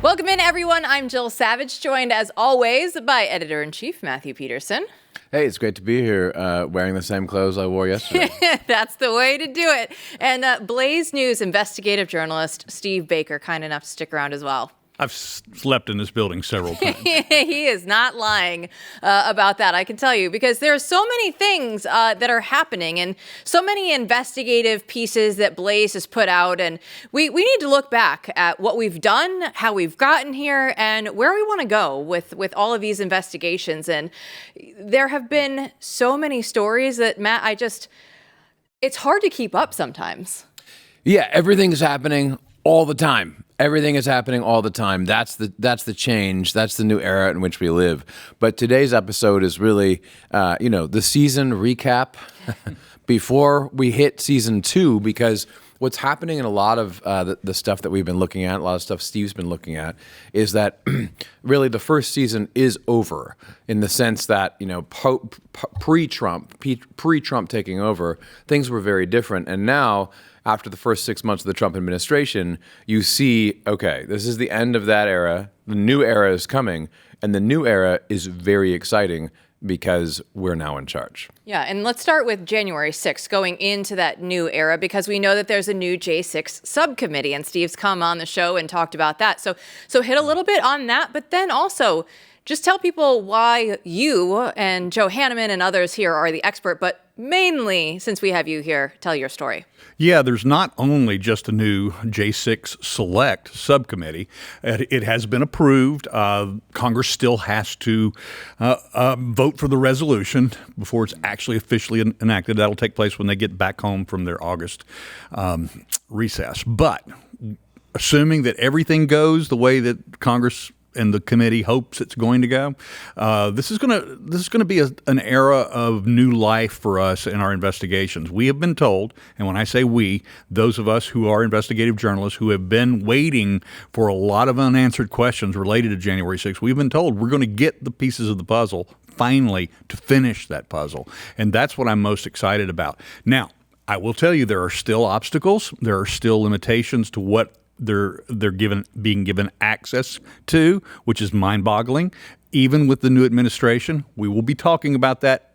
Welcome in, everyone. I'm Jill Savage, joined as always by Editor-in-Chief Matthew Peterson. Hey, it's great to be here wearing the same clothes I wore yesterday. That's the way to do it. And Blaze News investigative journalist Steve Baker, kind enough to stick around as well. I've slept in this building several times. He is not lying about that, I can tell you, because there are so many things that are happening and so many investigative pieces that Blaze has put out. And we need to look back at what we've done, how we've gotten here, and where we want to go with all of these investigations. And there have been so many stories that, Matt, it's hard to keep up sometimes. Yeah, everything's happening all the time. Everything is happening all the time. That's the change. That's the new era in which we live. But today's episode is really, the season recap before we hit season 2, because what's happening in a lot of the stuff that we've been looking at, a lot of stuff Steve's been looking at, is that really the first season is over in the sense that, pre-Trump taking over, things were very different. And now, after the first 6 months of the Trump administration, you see, okay, this is the end of that era. The new era is coming, and the new era is very exciting because we're now in charge. Yeah, and let's start with January 6th, going into that new era, because we know that there's a new J6 subcommittee, and Steve's come on the show and talked about that. So hit a little bit on that, but then also just tell people why you and Joe Hanneman and others here are the expert, but mainly, since we have you here, tell your story. Yeah, there's not only just a new J6 Select subcommittee. It has been approved. Congress still has to vote for the resolution before it's actually officially enacted. That'll take place when they get back home from their August recess. But assuming that everything goes the way that Congress and the committee hopes it's going to go, this is going to be an era of new life for us in our investigations. We have been told, and when I say we, those of us who are investigative journalists who have been waiting for a lot of unanswered questions related to January 6th, we've been told we're going to get the pieces of the puzzle finally to finish that puzzle. And that's what I'm most excited about. Now, I will tell you there are still obstacles. There are still limitations to what they're being given access to, which is mind-boggling. Even with the new administration, we will be talking about that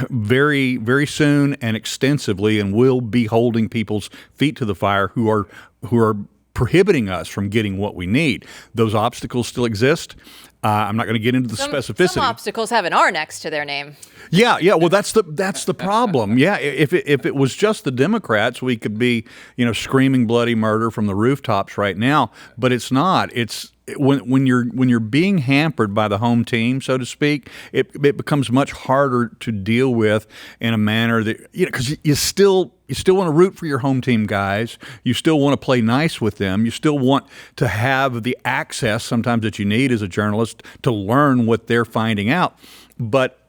very, very soon and extensively, and we'll be holding people's feet to the fire who are prohibiting us from getting what we need. Those obstacles still exist. I'm not going to get into the specificity. Some obstacles have an R next to their name. Yeah. Well, that's the problem. Yeah, if it was just the Democrats, we could be, screaming bloody murder from the rooftops right now. But it's not. It's when you're being hampered by the home team, so to speak, it becomes much harder to deal with in a manner that because you still want to root for your home team guys. You still want to play nice with them. You still want to have the access sometimes that you need as a journalist to learn what they're finding out. But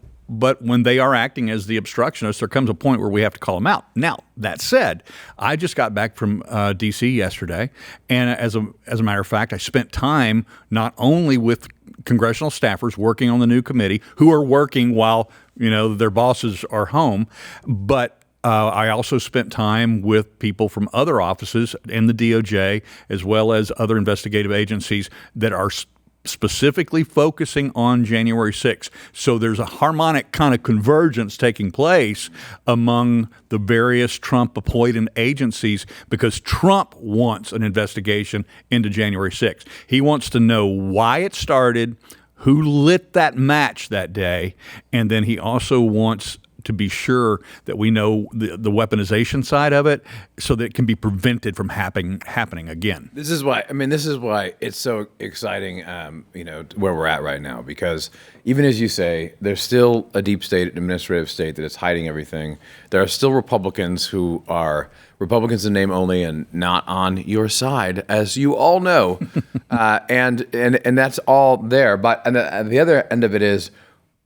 when they are acting as the obstructionists, there comes a point where we have to call them out. Now, that said, I just got back from D.C. yesterday, and as a matter of fact, I spent time not only with congressional staffers working on the new committee, who are working while their bosses are home, but I also spent time with people from other offices in the DOJ, as well as other investigative agencies that are specifically focusing on January 6th. So there's a harmonic kind of convergence taking place among the various Trump-appointed agencies because Trump wants an investigation into January 6th. He wants to know why it started, who lit that match that day, and then he also wants to be sure that we know the weaponization side of it so that it can be prevented from happening again. This is why it's so exciting, where we're at right now, because even as you say, there's still a deep state, administrative state that is hiding everything. There are still Republicans who are Republicans in name only and not on your side, as you all know. And that's all there. But the other end of it is,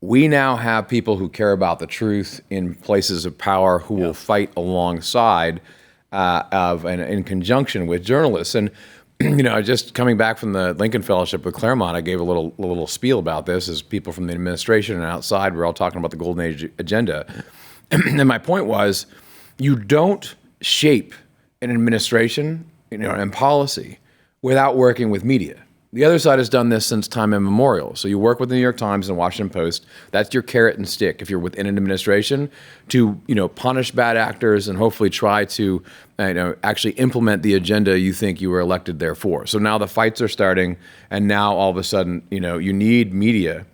we now have people who care about the truth in places of power who will fight alongside of and in conjunction with journalists. And just coming back from the Lincoln Fellowship with Claremont, I gave a little spiel about this as people from the administration and outside were all talking about the Golden Age agenda. And my point was, you don't shape an administration, and policy without working with media. The other side has done this since time immemorial. So you work with the New York Times and Washington Post. That's your carrot and stick if you're within an administration to, punish bad actors and hopefully try to, actually implement the agenda you think you were elected there for. So now the fights are starting, and now all of a sudden, you need media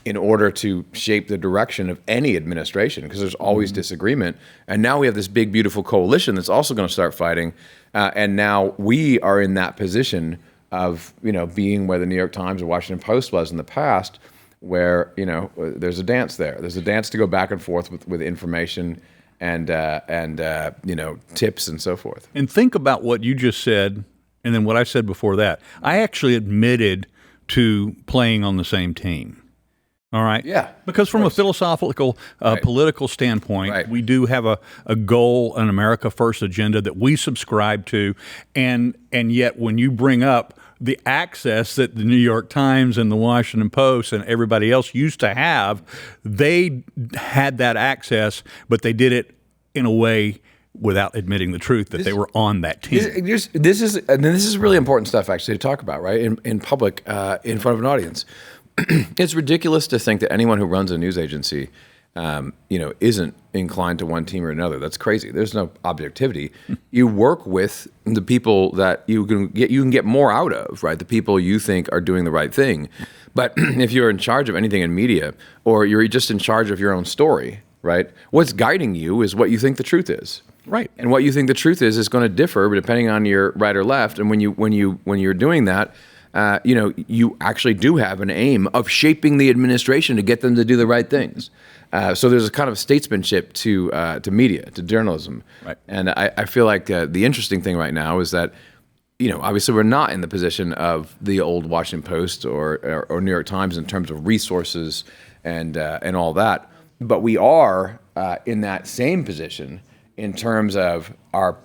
in order to shape the direction of any administration, because there's always disagreement. And now we have this big, beautiful coalition that's also going to start fighting. And now we are in that position of, being where the New York Times or Washington Post was in the past, where, there's a dance there. There's a dance to go back and forth with information and tips and so forth. And think about what you just said and then what I said before that. I actually admitted to playing on the same team. All right. Yeah. Because from a philosophical, political standpoint, we do have a goal, an America First agenda that we subscribe to, and yet when you bring up the access that the New York Times and the Washington Post and everybody else used to have, they had that access, but they did it in a way without admitting the truth that they were on that team. This is really important stuff actually to talk about, right? In public, in front of an audience. It's ridiculous to think that anyone who runs a news agency, isn't inclined to one team or another. That's crazy. There's no objectivity. You work with the people that you can get more out of, right? The people you think are doing the right thing. But if you're in charge of anything in media, or you're just in charge of your own story, right? What's guiding you is what you think the truth is. Right. And what you think the truth is going to differ depending on your right or left. And when you're doing that, you actually do have an aim of shaping the administration to get them to do the right things. So there's a kind of statesmanship to media, to journalism. Right. And I feel like the interesting thing right now is that, obviously we're not in the position of the old Washington Post or New York Times in terms of resources and all that, but we are in that same position in terms of our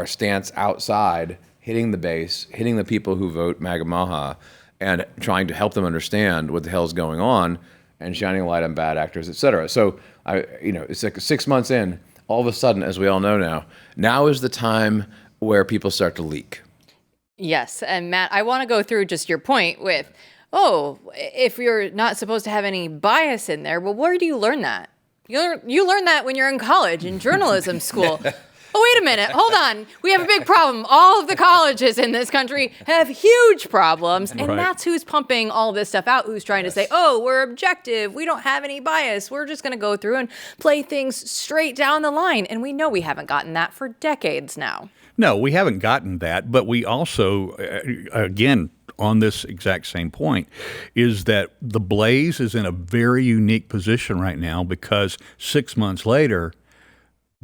stance outside, hitting the base, hitting the people who vote MAGA Maha, and trying to help them understand what the hell is going on, and shining a light on bad actors, et cetera. So, it's like 6 months in, all of a sudden, as we all know now is the time where people start to leak. Yes, and Matt, I want to go through just your point with, if you're not supposed to have any bias in there, well, where do you learn that? You learn that when you're in college, in journalism school. Oh, wait a minute. Hold on. We have a big problem. All of the colleges in this country have huge problems. And that's who's pumping all this stuff out, who's trying to say, we're objective. We don't have any bias. We're just going to go through and play things straight down the line. And we know we haven't gotten that for decades now. No, we haven't gotten that. But we also, again, on this exact same point, is that the Blaze is in a very unique position right now because 6 months later,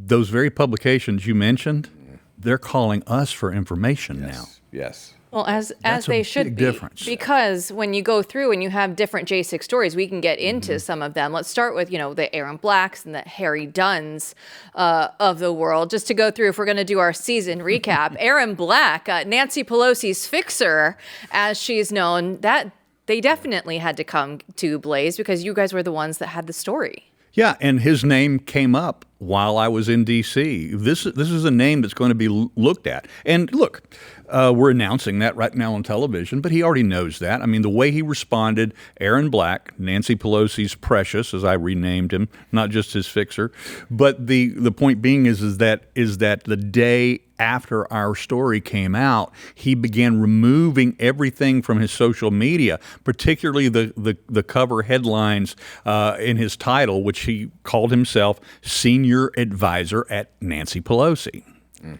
those very publications you mentioned, they're calling us for information now. Yes. Well, as they should be. Difference. Because when you go through and you have different J6 stories, we can get into some of them. Let's start with, the Aaron Blacks and the Harry Dunns of the world. Just to go through, if we're going to do our season recap, Aaron Black, Nancy Pelosi's fixer, as she's known, that they definitely had to come to Blaze because you guys were the ones that had the story. Yeah, and his name came up while I was in D.C. This is a name that's going to be looked at. And look, we're announcing that right now on television, but he already knows that. I mean, the way he responded, Aaron Black, Nancy Pelosi's precious, as I renamed him, not just his fixer. But the point being is that the day after our story came out, he began removing everything from his social media, particularly the cover headlines in his title, which he called himself Senior Advisor at Nancy Pelosi.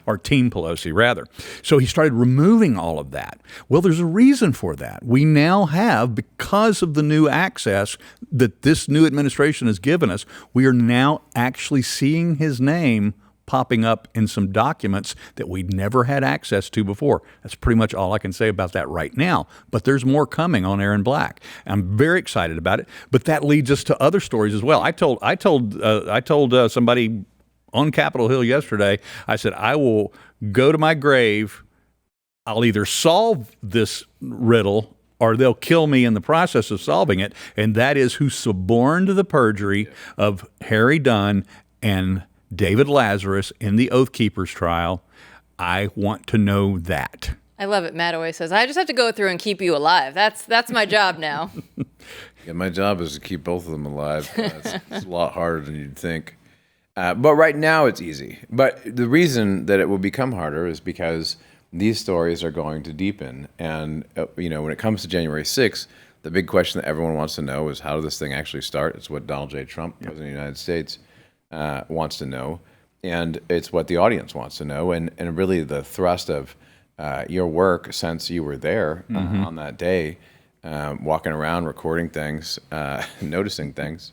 Or Team Pelosi, rather. So he started removing all of that. Well, there's a reason for that. We now have, because of the new access that this new administration has given us, we are now actually seeing his name popping up in some documents that we'd never had access to before. That's pretty much all I can say about that right now. But there's more coming on Aaron Black. I'm very excited about it. But that leads us to other stories as well. I told somebody on Capitol Hill yesterday, I said, I will go to my grave. I'll either solve this riddle or they'll kill me in the process of solving it. And that is who suborned the perjury of Harry Dunn and David Lazarus in the Oath Keepers trial. I want to know that. I love it. Matt always says, I just have to go through and keep you alive. That's my job now. Yeah, my job is to keep both of them alive. It's a lot harder than you'd think. But right now it's easy. But the reason that it will become harder is because these stories are going to deepen. And, when it comes to January 6th, the big question that everyone wants to know is how did this thing actually start? It's what Donald J. Trump, President of the United States, wants to know. And it's what the audience wants to know. And really the thrust of your work since you were there on that day, walking around, recording things, noticing things,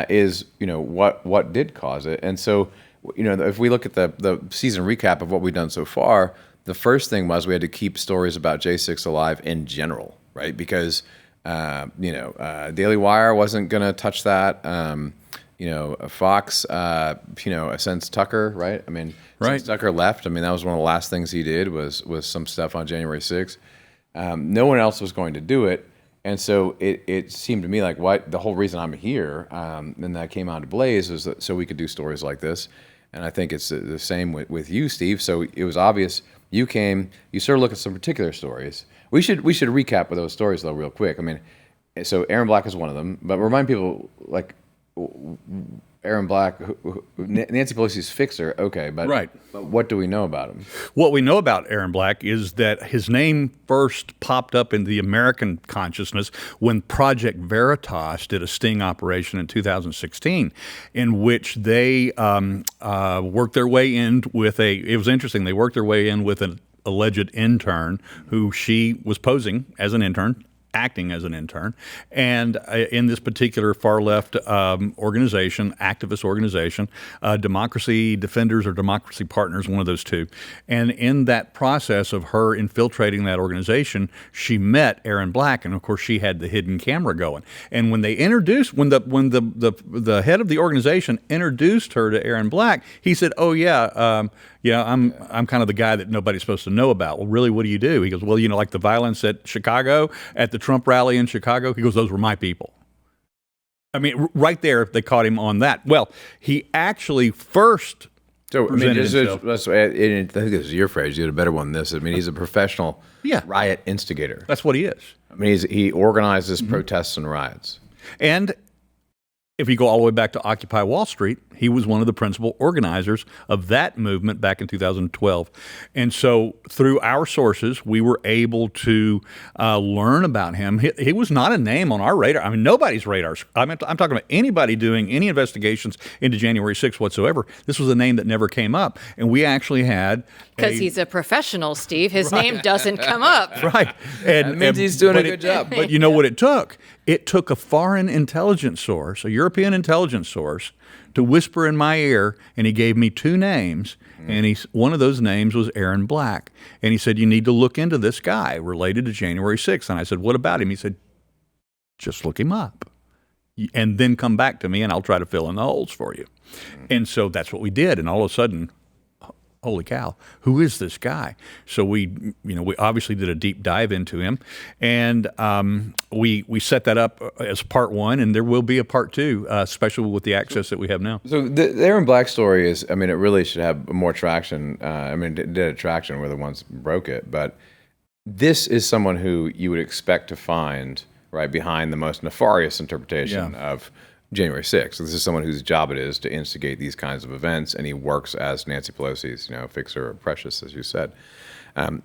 is what did cause it. And so if we look at the season recap of what we've done so far, the first thing was we had to keep stories about J6 alive in general, right? Because Daily Wire wasn't going to touch that. Fox, since Tucker, right? I mean, since Tucker left, I mean, that was one of the last things he did was some stuff on January 6th. No one else was going to do it. And so it seemed to me like the whole reason I'm here, and that came out to blaze, was so we could do stories like this. And I think it's the same with you, Steve. So it was obvious you came, you sort of look at some particular stories. We should recap with those stories though, real quick. I mean, so Aaron Black is one of them, but remind people like Aaron Black, Nancy Pelosi's fixer, okay, but what do we know about him? What we know about Aaron Black is that his name first popped up in the American consciousness when Project Veritas did a sting operation in 2016, in which they worked their way in with it was interesting, they worked their way in with an alleged intern who she was posing as an intern, acting as an intern, and in this particular far-left organization, activist organization, Democracy Defenders or Democracy Partners, one of those two. And in that process of her infiltrating that organization, she met Aaron Black, and of course she had the hidden camera going. And when they introduced, when the head of the organization introduced her to Aaron Black, he said, "Oh yeah, I'm kind of the guy that nobody's supposed to know about." Well, really, what do you do? He goes, "Well, like the violence at Chicago, at the Trump rally in Chicago." He goes, "Those were my people." I mean, right there, they caught him on that. Well, he actually first presented himself. I think this is your phrase. You had a better one than this. I mean, he's a professional riot instigator. That's what he is. I mean, he organizes protests and riots. And if you go all the way back to Occupy Wall Street, he was one of the principal organizers of that movement back in 2012. And so through our sources, we were able to learn about him. He was not a name on our radar. I mean, nobody's radars. I'm talking about anybody doing any investigations into January 6th whatsoever. This was a name that never came up. And we actually had... Because he's a professional, Steve. His name doesn't come up. Right. And that means he's doing a good job. But you know what it took? It took a foreign intelligence source, a European intelligence source, to whisper in my ear, and he gave me two names, and one of those names was Aaron Black. And he said, "You need to look into this guy related to January 6th. And I said, "What about him?" He said, "Just look him up, and then come back to me, and I'll try to fill in the holes for you." And so that's what we did, and all of a sudden, holy cow, who is this guy? So we obviously did a deep dive into him, and we set that up as part one, and there will be a part two, especially with the access that we have now. So the Aaron Black story is, I mean, it really should have more traction. I mean, it did have traction. We're the ones who broke it, but this is someone who you would expect to find right behind the most nefarious interpretation of January 6th. So this is someone whose job it is to instigate these kinds of events, and he works as Nancy Pelosi's, fixer or precious, as you said.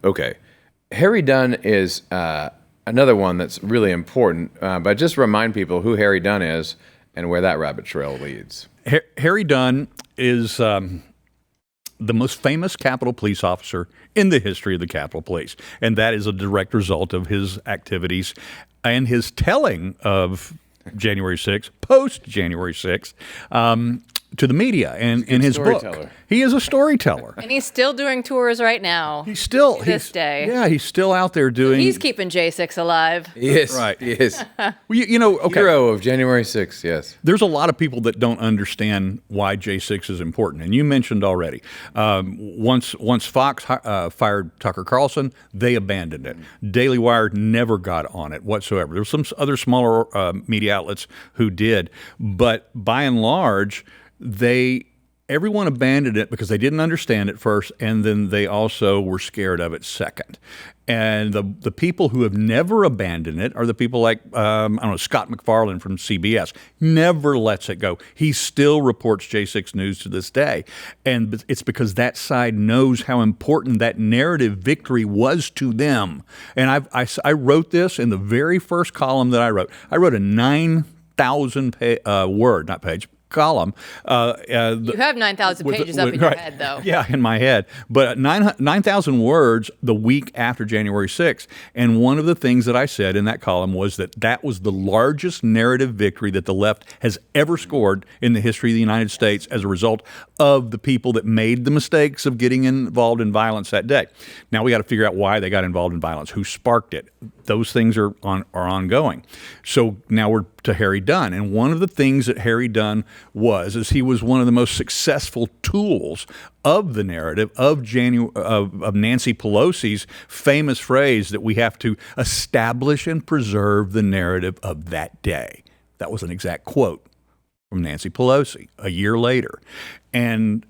Okay. Harry Dunn is another one that's really important, but just remind people who Harry Dunn is and where that rabbit trail leads. Harry Dunn is the most famous Capitol Police officer in the history of the Capitol Police, and that is a direct result of his activities and his telling of January 6th, post-January 6th, to the media and in his book. He is a storyteller. And he's still doing tours right now. He's still... this day. Yeah, he's still out there doing... He's keeping J6 alive. He is. Right. He is. Well, okay. Hero of January 6th, yes. There's a lot of people that don't understand why J6 is important, and you mentioned already. Once Fox fired Tucker Carlson, they abandoned it. Daily Wire never got on it whatsoever. There were some other smaller media outlets who did, but by and large, they everyone abandoned it because they didn't understand it first, and then they also were scared of it second. And the people who have never abandoned it are the people like, I don't know, Scott MacFarlane from CBS. Never lets it go. He still reports J6 News to this day. And it's because that side knows how important that narrative victory was to them. And I wrote this in the very first column that I wrote. I wrote a 9,000 word, not page, column. You have 9,000 pages up in your head, though. Yeah, in my head. But 9,000 words the week after January 6th. And one of the things that I said in that column was that was the largest narrative victory that the left has ever scored in the history of the United States as a result of the people that made the mistakes of getting involved in violence that day. Now we got to figure out why they got involved in violence, who sparked it. Those things are ongoing. So now we're to Harry Dunn. And one of the things that Harry Dunn is he was one of the most successful tools of the narrative of Nancy Pelosi's famous phrase that we have to establish and preserve the narrative of that day. That was an exact quote from Nancy Pelosi a year later. And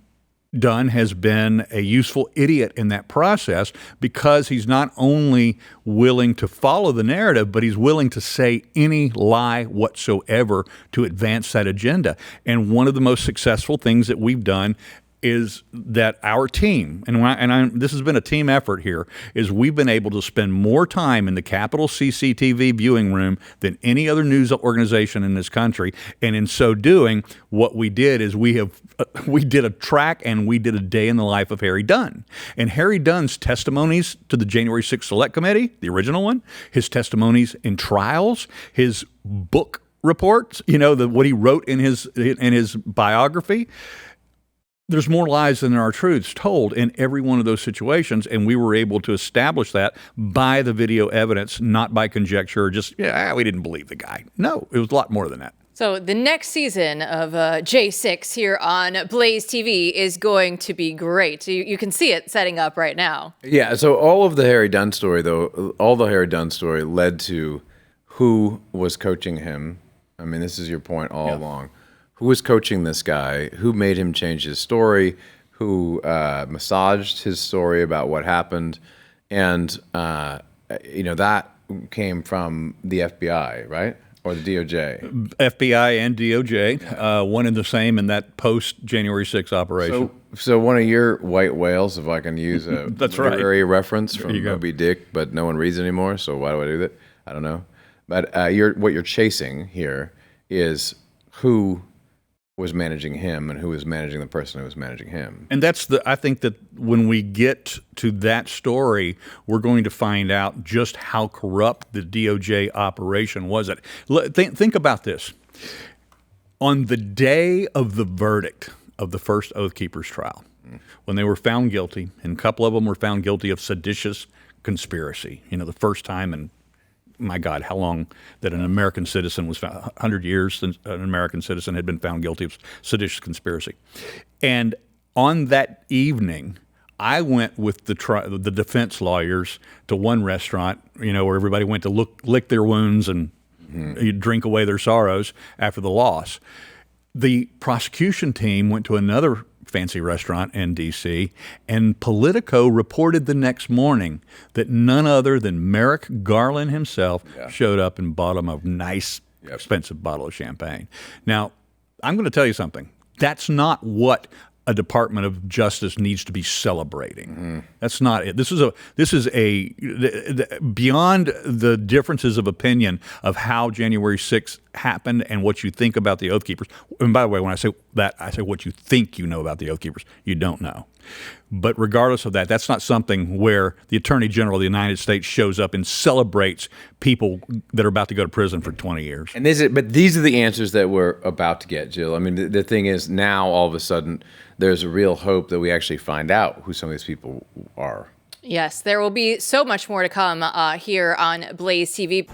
Dunn has been a useful idiot in that process because he's not only willing to follow the narrative, but he's willing to say any lie whatsoever to advance that agenda. And one of the most successful things that we've done is that our team, this has been a team effort here, is we've been able to spend more time in the Capitol CCTV viewing room than any other news organization in this country. And in so doing, what we did is we did a track and we did a day in the life of Harry Dunn. And Harry Dunn's testimonies to the January 6th Select Committee, the original one, his testimonies in trials, his book reports, what he wrote in his biography. There's more lies than there are truths told in every one of those situations, and we were able to establish that by the video evidence, not by conjecture or just, we didn't believe the guy. No, it was a lot more than that. So the next season of J6 here on Blaze TV is going to be great. You can see it setting up right now. Yeah, so all the Harry Dunn story led to who was coaching him. I mean, this is your point all along. Who was coaching this guy? Who made him change his story? Who massaged his story about what happened? And, that came from the FBI, right? Or the DOJ? FBI and DOJ, one and the same in that post-January 6th operation. So one of your white whales, if I can use a That's literary reference from Moby Dick, but no one reads anymore, so why do I do that? I don't know. But what you're chasing here is who was managing him and who was managing the person who was managing him. And I think that when we get to that story, we're going to find out just how corrupt the DOJ operation was. Think about this. On the day of the verdict of the first Oath Keepers trial, when they were found guilty, and a couple of them were found guilty of seditious conspiracy, the first time in my God, how long that an American citizen was found, 100 years since an American citizen had been found guilty of seditious conspiracy. And on that evening, I went with the defense lawyers to one restaurant, where everybody went to lick their wounds and drink away their sorrows after the loss. The prosecution team went to another fancy restaurant in D.C., and Politico reported the next morning that none other than Merrick Garland himself showed up and bought him a nice, expensive bottle of champagne. Now, I'm going to tell you something. That's not what a Department of Justice needs to be celebrating. That's not it. This is beyond the differences of opinion of how January 6th happened and what you think about the Oath Keepers. And by the way, when I say that, I say what you think you know about the Oath Keepers. You don't know. But regardless of that, that's not something where the Attorney General of the United States shows up and celebrates people that are about to go to prison for 20 years. And these are the answers that we're about to get, Jill. I mean, the thing is now all of a sudden there's a real hope that we actually find out who some of these people are. Yes, there will be so much more to come here on Blaze TV.